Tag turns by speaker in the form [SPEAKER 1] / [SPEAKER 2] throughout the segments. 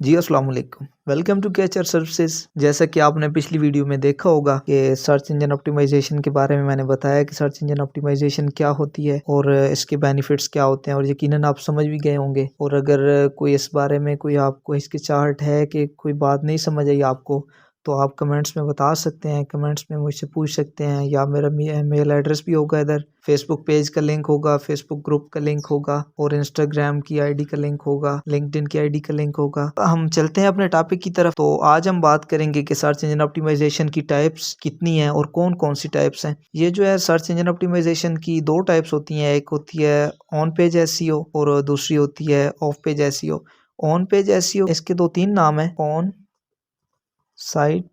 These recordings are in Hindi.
[SPEAKER 1] जी अस्सलाम वालेकुम। वेलकम टू केचर सर्विसेज। जैसा कि आपने पिछली वीडियो में देखा होगा कि सर्च इंजन ऑप्टिमाइजेशन के बारे में मैंने बताया कि सर्च इंजन ऑप्टिमाइजेशन क्या होती है और इसके बेनिफिट्स क्या होते हैं, और यकीनन आप समझ भी गए होंगे। और अगर कोई इस बारे में कोई आपको हिचकिचाहट है कि कोई बात नहीं समझ आई आपको, तो आप कमेंट्स में बता सकते हैं, कमेंट्स में मुझसे पूछ सकते हैं, या मेरा मेल एड्रेस भी होगा इधर, फेसबुक पेज का लिंक होगा, फेसबुक ग्रुप का लिंक होगा, और इंस्टाग्राम की आईडी का लिंक होगा, लिंक्डइन की आईडी का लिंक होगा। हम चलते हैं अपने टॉपिक की तरफ। तो आज हम बात करेंगे कि सर्च इंजन ऑप्टिमाइजेशन की टाइप्स कितनी हैं और कौन कौन सी टाइप्स हैं। ये जो है सर्च इंजन ऑप्टिमाइजेशन की दो टाइप्स होती हैं, एक होती है ऑन पेज एसईओ और दूसरी होती है off page SEO. On page SEO इसके दो तीन नाम है, ऑन साइट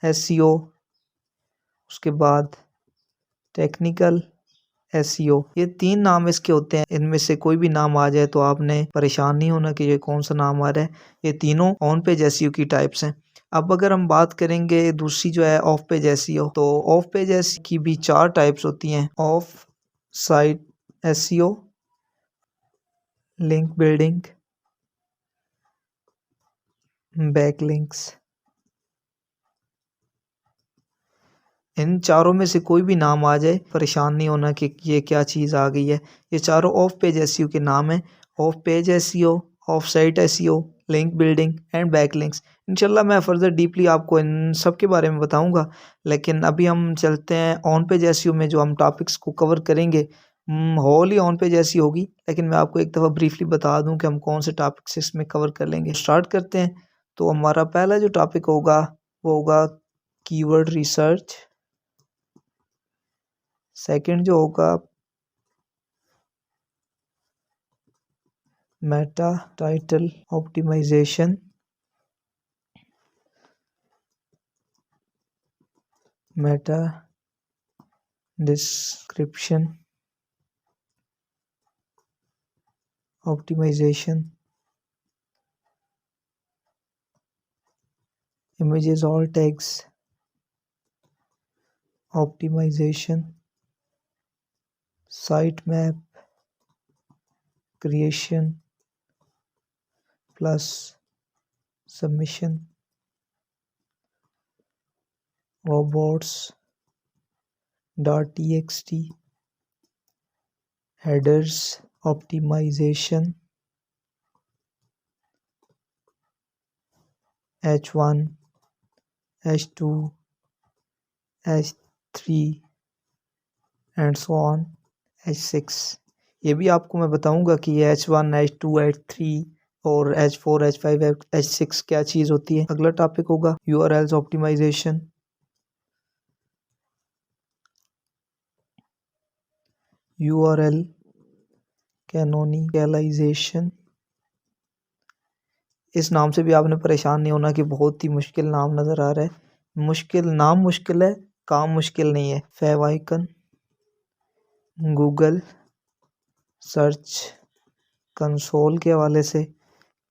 [SPEAKER 1] एसईओ, उसके बाद टेक्निकल एसईओ। ये तीन नाम इसके होते हैं। इनमें से कोई भी नाम आ जाए तो आपने परेशान नहीं होना कि ये कौन सा नाम आ रहा है। ये तीनों ऑन पेज एसईओ की टाइप्स हैं। अब अगर हम बात करेंगे दूसरी जो है ऑफ पेज एसईओ, तो ऑफ पेज एसईओ की भी चार टाइप्स होती हैं। Off site SEO, link building, backlinks. इन चारों में से कोई भी नाम आ जाए, परेशान नहीं होना कि ये क्या चीज़ आ गई है। ये चारों ऑफ पेज एसईओ के नाम हैं। Of page SEO, of site SEO, link building and backlinks. इंशाल्लाह मैं फर्दर डीपली आपको इन सब के बारे में बताऊंगा, लेकिन अभी हम चलते हैं ऑन पेज एसईओ में। जो हम टॉपिक्स को कवर करेंगे होल ही ऑन पेज एसईओ होगी, लेकिन मैं आपको एक दफ़ा ब्रीफली बता दूं कि हम कौन से टॉपिक्स इसमें कवर कर लेंगे। स्टार्ट करते हैं। तो हमारा पहला जो टॉपिक होगा वो होगा कीवर्ड रिसर्च। सेकंड जो होगा meta title optimization. Meta description optimization. Images alt tags optimization. Site map creation plus submission. Robots dot TXT headers optimization. H1, H2, H3 and so on H6। ये भी आपको मैं बताऊंगा कि ये H1, H2, H3 और H4, H5, H6 क्या चीज़ होती है। अगला टॉपिक होगा URLs ऑप्टिमाइजेशन। URL कैनोनिकलाइजेशन। इस नाम से भी आपने परेशान नहीं होना कि बहुत ही मुश्किल नाम नज़र आ रहा है। मुश्किल नाम मुश्किल है, काम मुश्किल नहीं है। फेवाइकन गूगल सर्च कंसोल के हवाले से,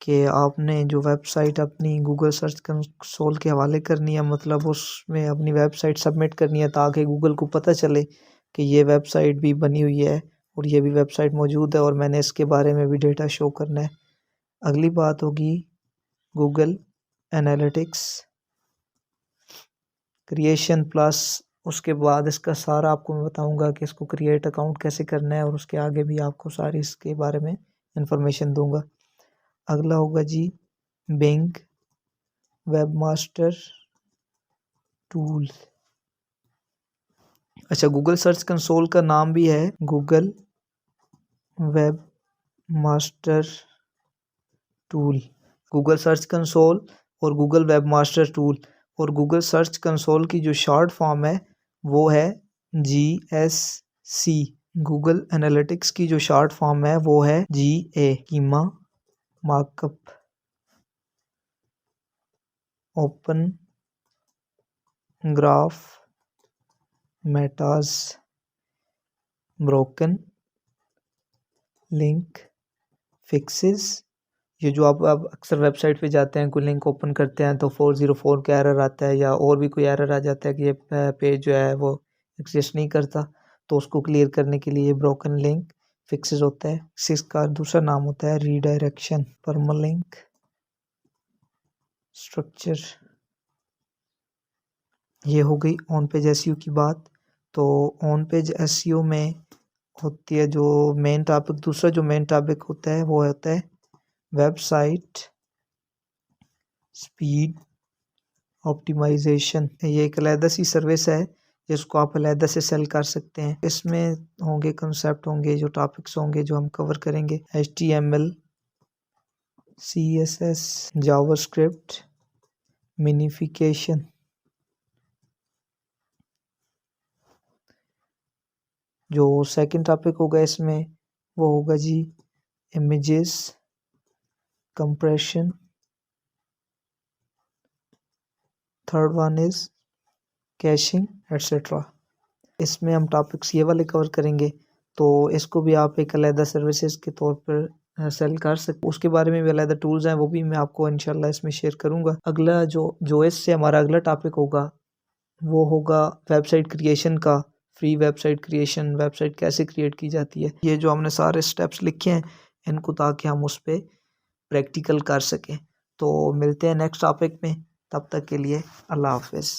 [SPEAKER 1] कि आपने जो वेबसाइट अपनी गूगल सर्च कंसोल के हवाले करनी है, मतलब उसमें अपनी वेबसाइट सबमिट करनी है ताकि गूगल को पता चले कि ये वेबसाइट भी बनी हुई है और ये भी वेबसाइट मौजूद है और मैंने इसके बारे में भी डेटा शो करना है। अगली बात होगी गूगल एनालिटिक्स क्रिएशन प्लस। उसके बाद इसका सारा आपको मैं बताऊंगा कि इसको क्रिएट अकाउंट कैसे करना है, और उसके आगे भी आपको सारी इसके बारे में इंफॉर्मेशन दूंगा। अगला होगा जी बिंग वेबमास्टर टूल। अच्छा, गूगल सर्च कंसोल का नाम भी है Google web master tool. Google search console और गूगल वेब मास्टर टूल, और गूगल सर्च कंसोल की जो शॉर्ट फॉर्म है वो है GSC। गूगल एनालिटिक्स की जो शॉर्ट फॉर्म है वो है GA। Schema markup, open graph, metas, broken link fixes. ये जो आप अक्सर वेबसाइट पे जाते हैं, कोई लिंक ओपन करते हैं तो 404 का एरर आता है, या और भी कोई एरर आ जाता है कि ये पेज जो है वो एग्जिस्ट नहीं करता, तो उसको क्लियर करने के लिए ब्रोकन लिंक फिक्सेस होता है। इसका दूसरा नाम होता है रीडायरेक्शन परमालिंक स्ट्रक्चर। ये हो गई ऑन पेज एसईओ की बात। तो ऑन पेज एसईओ में होती है जो मेन टॉपिक, दूसरा जो मेन टॉपिक होता है वो होता है वेबसाइट स्पीड ऑप्टिमाइजेशन। ये एक अलहदा सी सर्विस है जिसको आप अलहदा से सेल कर सकते हैं। इसमें होंगे कंसेप्ट, होंगे जो टॉपिक्स होंगे जो हम कवर करेंगे, HTML, CSS, जावास्क्रिप्ट, मिनिफिकेशन। जो सेकंड टॉपिक होगा इसमें वो होगा जी images compression. Third one is caching etcetera. इसमें हम टॉपिक्स ये वाले कवर करेंगे, तो इसको भी आप एक अलहदा सर्विसेज के तौर पर सेल कर सकते। उसके बारे में भी अलहदा टूल्स हैं, वो भी मैं आपको इंशाल्लाह इसमें शेयर करूंगा। अगला जो इससे हमारा अगला टॉपिक होगा वो होगा वेबसाइट क्रिएशन का। फ्री वेबसाइट क्रिएशन, वेबसाइट कैसे क्रिएट की जाती है, ये जो हमने सारे स्टेप्स लिखे हैं इनको, ताकि हम उस पर प्रैक्टिकल कर सकें। तो मिलते हैं नेक्स्ट टॉपिक में, तब तक के लिए अल्लाह हाफिज़।